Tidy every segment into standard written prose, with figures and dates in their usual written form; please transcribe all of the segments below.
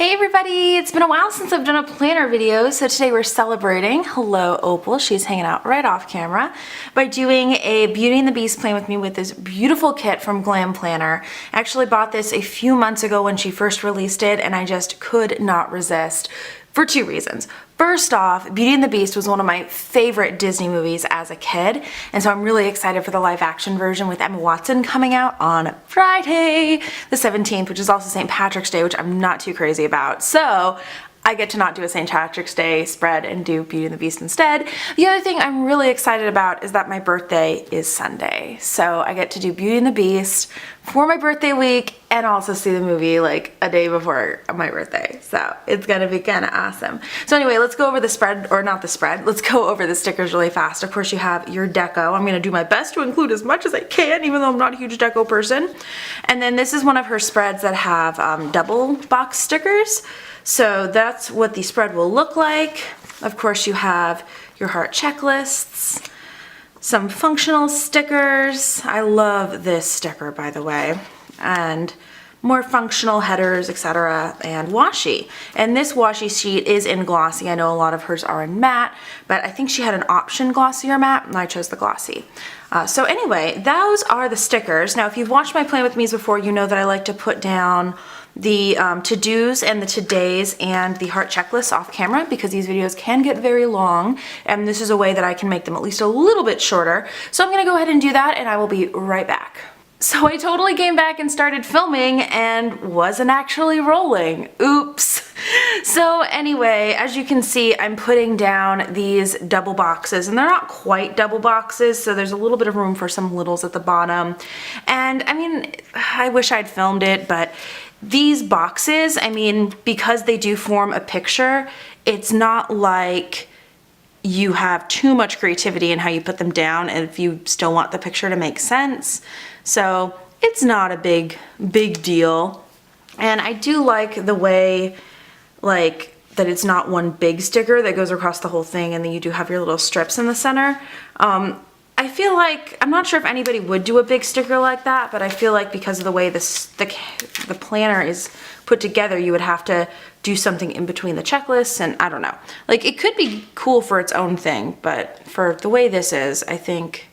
Hey everybody, it's been a while since I've done a planner video, so today we're celebrating, hello Opal, she's hanging out right off camera, by doing a Beauty and the Beast plan with me with this beautiful kit from Glam Planner. I actually bought this a few months ago when she first released it and I just could not resist for two reasons. First off, Beauty and the Beast was one of my favorite Disney movies as a kid, and so I'm really excited for the live action version with Emma Watson coming out on Friday the 17th, which is also St. Patrick's Day, which I'm not too crazy about. So I get to not do a St. Patrick's Day spread and do Beauty and the Beast instead. The other thing I'm really excited about is that my birthday is Sunday. So I get to do Beauty and the Beast for my birthday week and also see the movie like a day before my birthday. So it's gonna be kind of awesome. So anyway, let's go over the spread, or not the spread, let's go over the stickers really fast. Of course you have your deco. I'm gonna do my best to include as much as I can, even though I'm not a huge deco person. And then this is one of her spreads that have double box stickers. So that's what the spread will look like. Of course you have your heart checklists, some functional stickers. I love this sticker, by the way, and more functional headers, etc., and washi. And this washi sheet is in glossy. I know a lot of hers are in matte, but I think she had an option glossy or matte, and I chose the glossy. So anyway, those are the stickers. Now, if you've watched my plan with me's before, you know that I like to put down the to-dos and the to-days and the heart checklist off camera because these videos can get very long, and this is a way that I can make them at least a little bit shorter. So I'm gonna go ahead and do that and I will be right back. So I totally came back and started filming and wasn't actually rolling. Oops. So anyway, as you can see, I'm putting down these double boxes, and they're not quite double boxes, so there's a little bit of room for some littles at the bottom. And I mean, I wish I'd filmed it, but these boxes, I mean, because they do form a picture, it's not like you have too much creativity in how you put them down and if you still want the picture to make sense. So it's not a big deal. And I do like the way, like, that it's not one big sticker that goes across the whole thing and then you do have your little strips in the center. I feel like, I'm not sure if anybody would do a big sticker like that, but I feel like because of the way the planner is put together, you would have to do something in between the checklists, and I don't know. Like, it could be cool for its own thing, but for the way this is, I think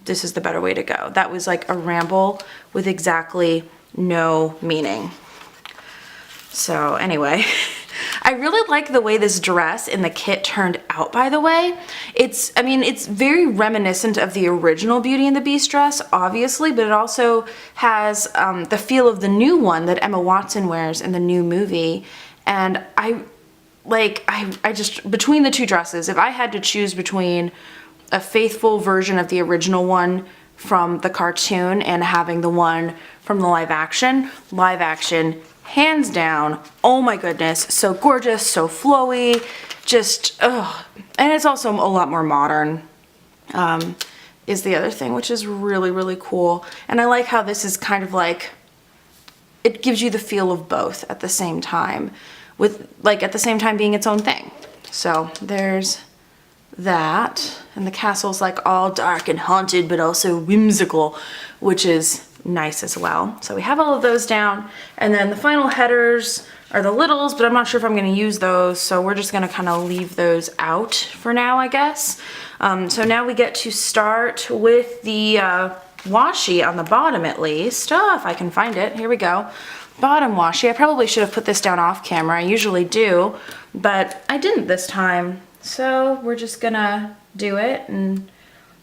this is the better way to go. That was like a ramble with exactly no meaning. So anyway, I really like the way this dress in the kit turned out, by the way. I mean, it's very reminiscent of the original Beauty and the Beast dress, obviously, but it also has the feel of the new one that Emma Watson wears in the new movie. And I just, between the two dresses, if I had to choose between a faithful version of the original one from the cartoon and having the one from the live action, hands down, oh my goodness, so gorgeous, so flowy, just, ugh. And it's also a lot more modern, is the other thing, which is really, really cool. And I like how this is kind of like, it gives you the feel of both at the same time, with, like, at the same time being its own thing. So there's that, and the castle's like all dark and haunted, but also whimsical, which is nice as well. So we have all of those down, and then the final headers are the littles, but I'm not sure if I'm going to use those, so we're just going to kind of leave those out for now, I guess. So now we get to start with the washi on the bottom, at least. Oh, if I can find it. Here we go. Bottom washi. I probably should have put this down off camera. I usually do, but I didn't this time. So we're just gonna do it, and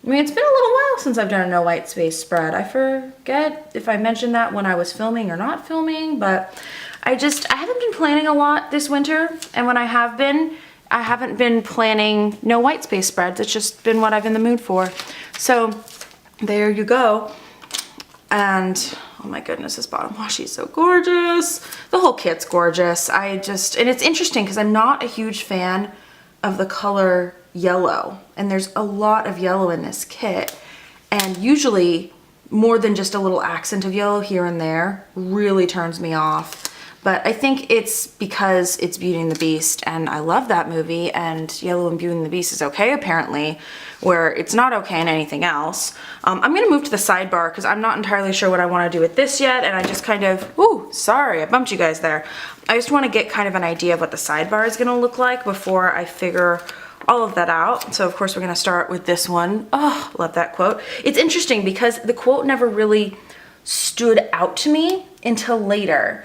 I mean, it's been a little while since I've done a no white space spread. I forget if I mentioned that when I was filming or not filming, but I haven't been planning a lot this winter, and when I have been, I haven't been planning no white space spreads. It's just been what I've been in the mood for. So there you go. And oh my goodness, this bottom washi is so gorgeous. The whole kit's gorgeous. And it's interesting because I'm not a huge fan of the color yellow, and there's a lot of yellow in this kit, and usually more than just a little accent of yellow here and there really turns me off. But I think it's because it's Beauty and the Beast, and I love that movie, and Yellow and Beauty and the Beast is okay apparently, where it's not okay in anything else. I'm gonna move to the sidebar because I'm not entirely sure what I want to do with this yet, and I just kind of, ooh, sorry, I bumped you guys there. I just want to get kind of an idea of what the sidebar is gonna look like before I figure all of that out. So of course we're gonna start with this one. Oh, love that quote. It's interesting because the quote never really stood out to me until later.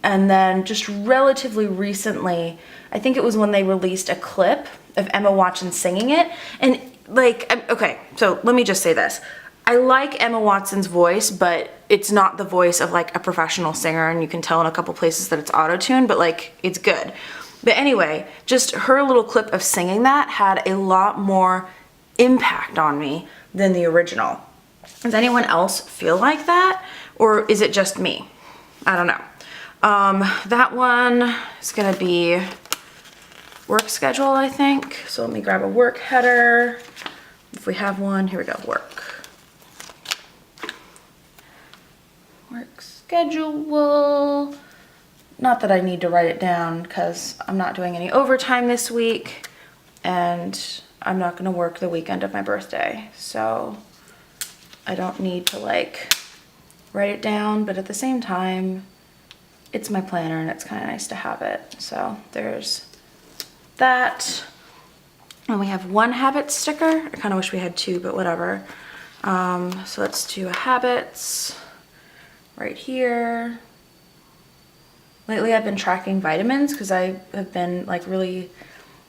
And then just relatively recently, I think it was when they released a clip of Emma Watson singing it. And like, okay, so let me just say this. I like Emma Watson's voice, but it's not the voice of like a professional singer, and you can tell in a couple places that it's auto-tuned, but like, it's good. But anyway, just her little clip of singing that had a lot more impact on me than the original. Does anyone else feel like that? Or is it just me? I don't know. That one is gonna be work schedule, I think. So let me grab a work header. If we have one, here we go, work. Work schedule. Not that I need to write it down because I'm not doing any overtime this week and I'm not gonna work the weekend of my birthday. So I don't need to like write it down, but at the same time, it's my planner and it's kind of nice to have it. So there's that. And we have one habit sticker. I kind of wish we had two, but whatever. So let's do a habits right here. Lately I've been tracking vitamins because I have been like really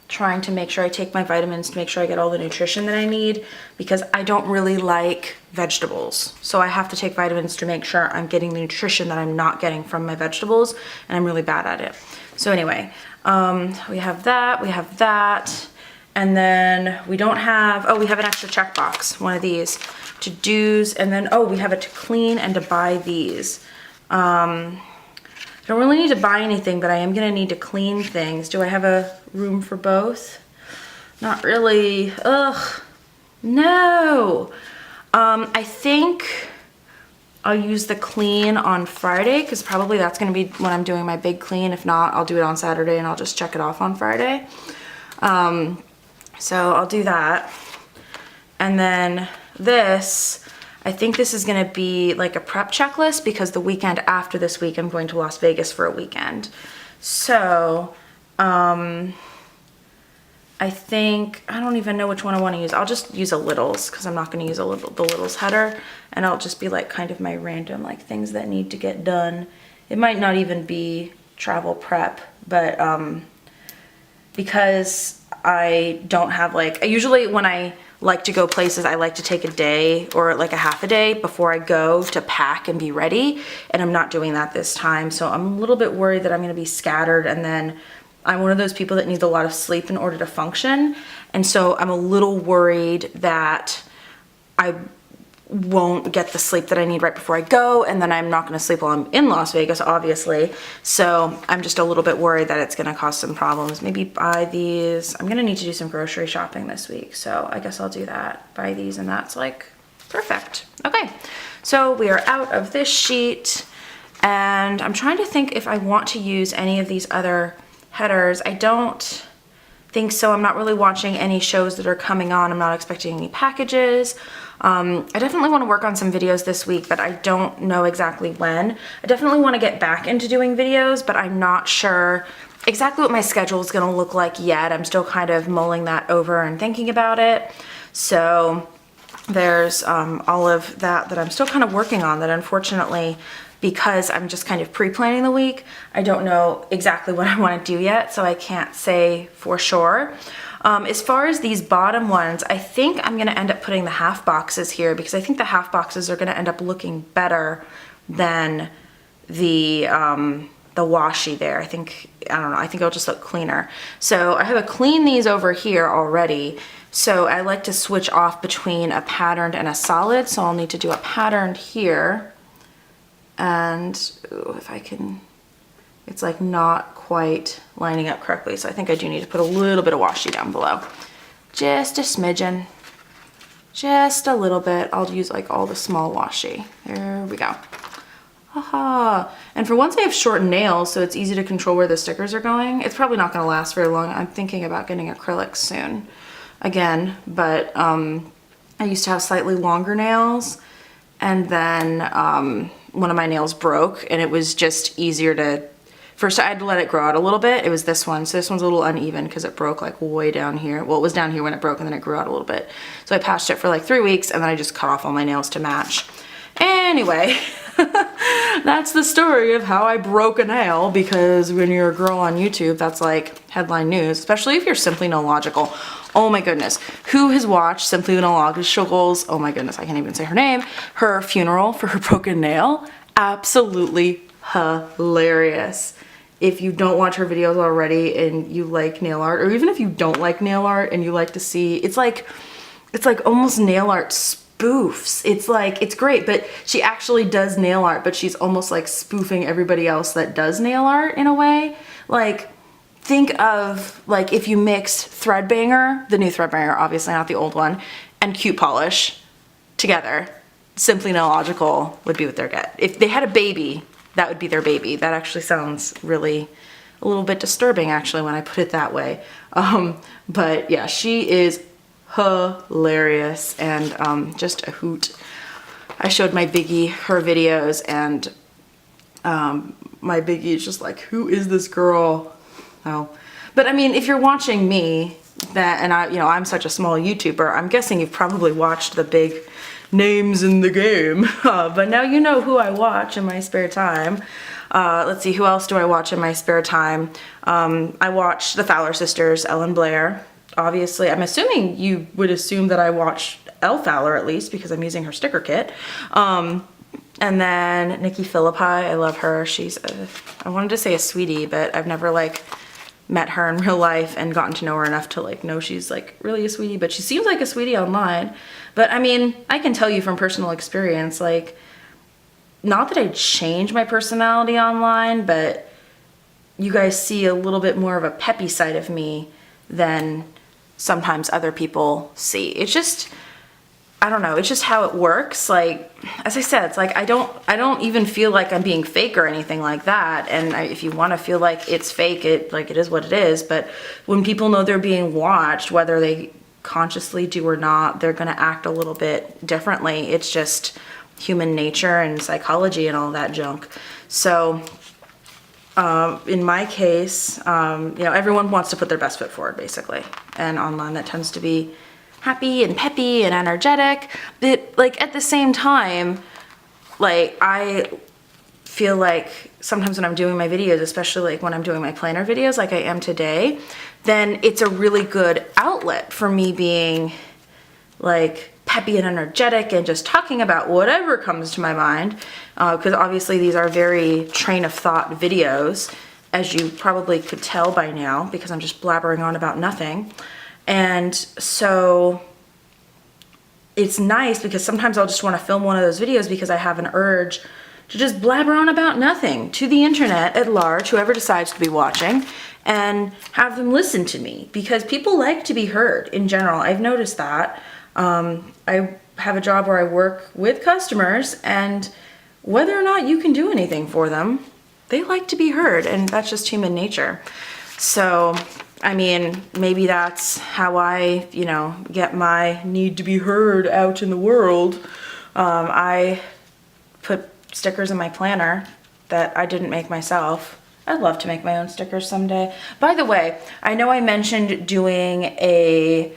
trying to make sure I take my vitamins to make sure I get all the nutrition that I need, because I don't really like vegetables. So I have to take vitamins to make sure I'm getting the nutrition that I'm not getting from my vegetables, and I'm really bad at it. So anyway, we have that, and then we don't have, oh, we have an extra checkbox, one of these, to do's, and then, oh, we have it to clean and to buy these. I don't really need to buy anything, but I am gonna need to clean things. Do I have a room for both? Not really. Ugh, no. I think I'll use the clean on Friday because probably that's gonna be when I'm doing my big clean. If not, I'll do it on Saturday and I'll just check it off on Friday. So I'll do that. And then this, I think this is gonna be like a prep checklist because the weekend after this week, I'm going to Las Vegas for a weekend. So, I think, I don't even know which one I wanna use. I'll just use a littles because I'm not gonna use the littles header, and I'll just be like kind of my random like things that need to get done. It might not even be travel prep, but because I don't have like, usually when I like to go places, I like to take a day or like a half a day before I go to pack and be ready, and I'm not doing that this time. So I'm a little bit worried that I'm gonna be scattered, and then I'm one of those people that needs a lot of sleep in order to function. And so I'm a little worried that I won't get the sleep that I need right before I go, and then I'm not gonna sleep while I'm in Las Vegas, obviously. So I'm just a little bit worried that it's gonna cause some problems. Maybe buy these. I'm gonna need to do some grocery shopping this week, so I guess I'll do that. Buy these, and that's like perfect. Okay, so we are out of this sheet, and I'm trying to think if I want to use any of these other headers. I don't think so. I'm not really watching any shows that are coming on. I'm not expecting any packages. I definitely want to work on some videos this week, but I don't know exactly when. I definitely want to get back into doing videos, but I'm not sure exactly what my schedule is going to look like yet. I'm still kind of mulling that over and thinking about it. So there's all of that I'm still kind of working on, that unfortunately, because I'm just kind of pre-planning the week, I don't know exactly what I want to do yet, so I can't say for sure. As far as these bottom ones, I think I'm going to end up putting the half boxes here because I think the half boxes are going to end up looking better than the washi there. I don't know, I think it'll just look cleaner. So I have to clean these over here already. So I like to switch off between a patterned and a solid, so I'll need to do a patterned here. And ooh, if I can, it's like not quite lining up correctly. So I think I do need to put a little bit of washi down below. Just a smidgen, just a little bit. I'll use like all the small washi. There we go. Haha. And for once I have short nails, so it's easy to control where the stickers are going. It's probably not gonna last very long. I'm thinking about getting acrylics soon again, but I used to have slightly longer nails, and then one of my nails broke, and it was just easier to, first I had to let it grow out a little bit. It was this one, so this one's a little uneven because it broke like way down here. Well, it was down here when it broke, and then it grew out a little bit. So I patched it for like 3 weeks, and then I just cut off all my nails to match. Anyway, that's the story of how I broke a nail, because when you're a girl on YouTube, that's like headline news, especially if you're Simply No Logical. Oh my goodness. Who has watched Simply No Logical's, oh my goodness, I can't even say her name, her funeral for her broken nail? Absolutely hilarious. If you don't watch her videos already and you like nail art, or even if you don't like nail art and you like to see, it's like almost nail art spoofs. It's like, it's great, but she actually does nail art, but she's almost like spoofing everybody else that does nail art in a way. Like, think of like if you mixed Threadbanger, the new Threadbanger, obviously not the old one, and Cute Polish together. Simply No Logical would be what they're get. If they had a baby, that would be their baby. That actually sounds really a little bit disturbing actually when I put it that way. But yeah, she is hilarious and just a hoot. I showed my biggie her videos, and my biggie is just like, who is this girl? Oh, but I mean, if you're watching me, that, and I, you know, I'm such a small YouTuber, I'm guessing you've probably watched the big names in the game, but now you know who I watch in my spare time. Let's see, who else do I watch in my spare time? I watch the Fowler sisters, Elle and Blair. Obviously, I'm assuming you would assume that I watch Elle Fowler at least, because I'm using her sticker kit. And then Nikki Philippi, I love her. She's I wanted to say a sweetie, but I've never like met her in real life and gotten to know her enough to like know she's like really a sweetie, but she seems like a sweetie online. But I mean, I can tell you from personal experience, like, not that I change my personality online, but you guys see a little bit more of a peppy side of me than sometimes other people see. It's just, I don't know, it's just how it works. Like, as I said, it's like I don't even feel like I'm being fake or anything like that. And if you want to feel like it's fake, it is what it is. But when people know they're being watched, whether they consciously do or not, they're going to act a little bit differently. It's just human nature and psychology and all that junk. So in my case, you know, everyone wants to put their best foot forward basically, and online that tends to be happy and peppy and energetic. But like at the same time, like I feel like sometimes when I'm doing my videos, especially like when I'm doing my planner videos like I am today, then it's a really good outlet for me being like peppy and energetic and just talking about whatever comes to my mind, because obviously these are very train of thought videos, as you probably could tell by now, because I'm just blabbering on about nothing. And so it's nice because sometimes I'll just want to film one of those videos because I have an urge to just blabber on about nothing to the internet at large, whoever decides to be watching, and have them listen to me, because people like to be heard in general. I've noticed that. I have a job where I work with customers, and whether or not you can do anything for them, they like to be heard, and that's just human nature. So, I mean, maybe that's how I, you know, get my need to be heard out in the world. I put stickers in my planner that I didn't make myself. I'd love to make my own stickers someday. By the way, I know I mentioned doing a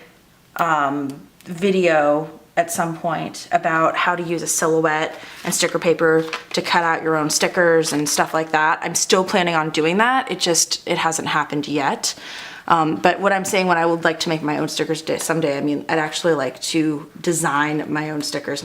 video at some point about how to use a silhouette and sticker paper to cut out your own stickers and stuff like that. I'm still planning on doing that. It hasn't happened yet. But what I'm saying, when I would like to make my own stickers someday, I mean, I'd actually like to design my own stickers.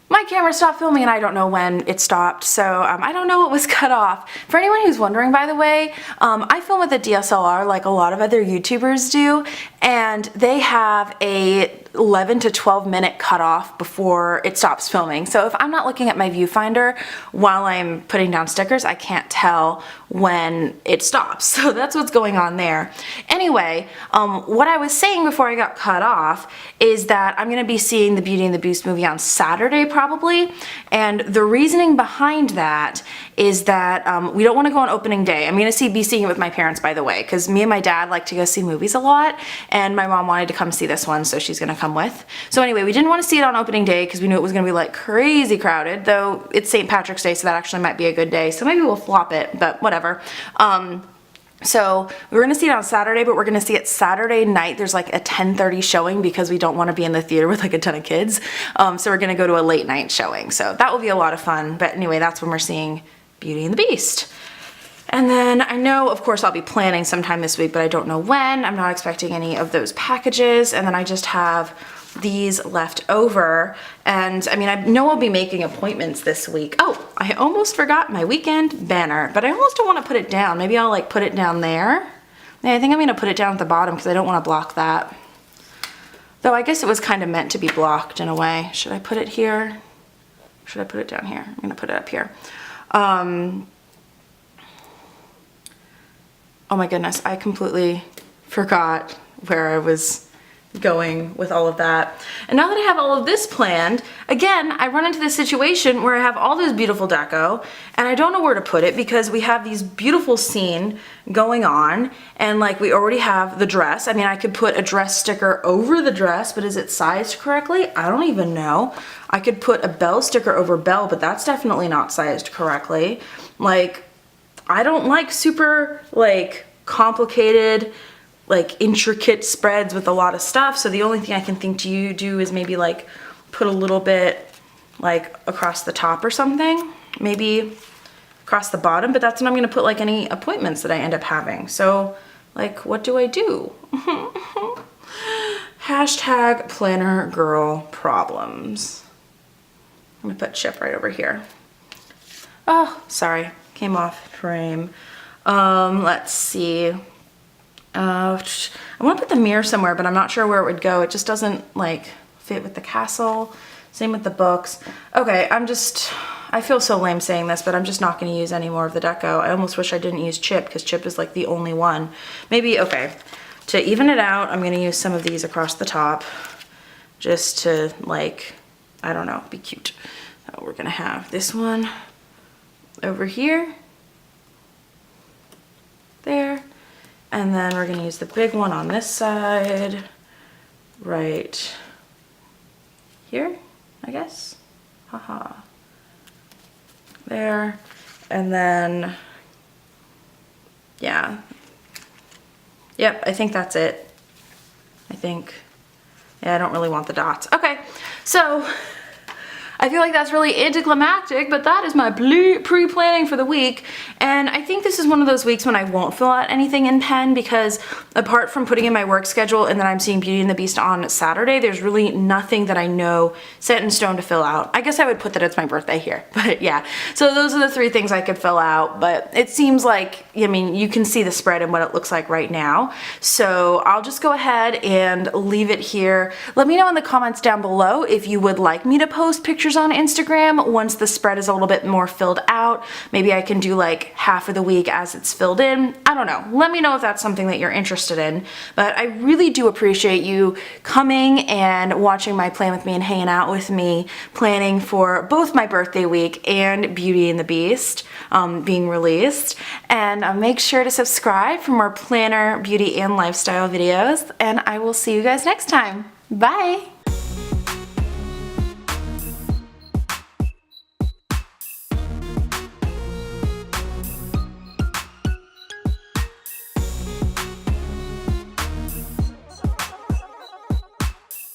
My my camera stopped filming and I don't know when it stopped, so I don't know what was cut off. For anyone who's wondering, by the way, I film with a DSLR like a lot of other YouTubers do, and they have a 11 to 12 minute cutoff before it stops filming. So if I'm not looking at my viewfinder while I'm putting down stickers, I can't tell when it stops. So that's what's going on there. Anyway, what I was saying before I got cut off is that I'm gonna be seeing the Beauty and the Beast movie on Saturday probably. And the reasoning behind that is that we don't wanna go on opening day. I'm gonna be seeing it with my parents, by the way, because me and my dad like to go see movies a lot, and my mom wanted to come see this one, so she's gonna come with. So anyway, we didn't want to see it on opening day because we knew it was going to be like crazy crowded, though it's St. Patrick's Day, so that actually might be a good day. So maybe we'll flop it, but whatever. So we were going to see it on Saturday, but we're going to see it Saturday night. There's like a 10:30 showing because we don't want to be in the theater with like a ton of kids. So we're going to go to a late night showing. So that will be a lot of fun. But anyway, that's when we're seeing Beauty and the Beast. And then I know, of course, I'll be planning sometime this week, but I don't know when. I'm not expecting any of those packages. And then I just have these left over. And I mean, I know I'll be making appointments this week. Oh, I almost forgot my weekend banner, but I almost don't want to put it down. Maybe I'll like put it down there. Yeah, I think I'm going to put it down at the bottom because I don't want to block that. Though I guess it was kind of meant to be blocked in a way. Should I put it here? Should I put it down here? I'm going to put it up here. Oh my goodness, I completely forgot where I was going with all of that. And now that I have all of this planned, again, I run into this situation where I have all this beautiful deco and I don't know where to put it because we have these beautiful scene going on and like we already have the dress. I mean, I could put a dress sticker over the dress, but is it sized correctly? I don't even know. I could put a Belle sticker over Belle, but that's definitely not sized correctly. Like, I don't like super like complicated, like intricate spreads with a lot of stuff. So the only thing I can think to do is maybe like put a little bit like across the top or something, maybe across the bottom, but that's when I'm gonna put like any appointments that I end up having. So like, what do I do? Hashtag planner girl problems. I'm gonna put Chip right over here. Oh, sorry. Came off frame. Let's see. I want to put the mirror somewhere, but I'm not sure where it would go. It just doesn't like fit with the castle. Same with the books. Okay, I feel so lame saying this, but I'm just not going to use any more of the deco. I almost wish I didn't use Chip because Chip is like the only one. Maybe, okay, to even it out, I'm going to use some of these across the top just to like, I don't know, be cute. So we're going to have this one over here, there, and then we're gonna use the big one on this side, right here, I guess, haha, there, and then, yeah, yep, I think that's it, I think, yeah, I don't really want the dots. Okay, so, I feel like that's really anticlimactic, but that is my pre-planning for the week. And I think this is one of those weeks when I won't fill out anything in pen because apart from putting in my work schedule and then I'm seeing Beauty and the Beast on Saturday, there's really nothing that I know set in stone to fill out. I guess I would put that it's my birthday here, but yeah. So those are the three things I could fill out, but it seems like, I mean, you can see the spread and what it looks like right now. So I'll just go ahead and leave it here. Let me know in the comments down below if you would like me to post pictures on Instagram once the spread is a little bit more filled out. Maybe I can do like half of the week as it's filled in. I don't know. Let me know if that's something that you're interested in. But I really do appreciate you coming and watching my plan with me and hanging out with me, planning for both my birthday week and Beauty and the Beast being released. And make sure to subscribe for more planner, beauty, and lifestyle videos. And I will see you guys next time. Bye!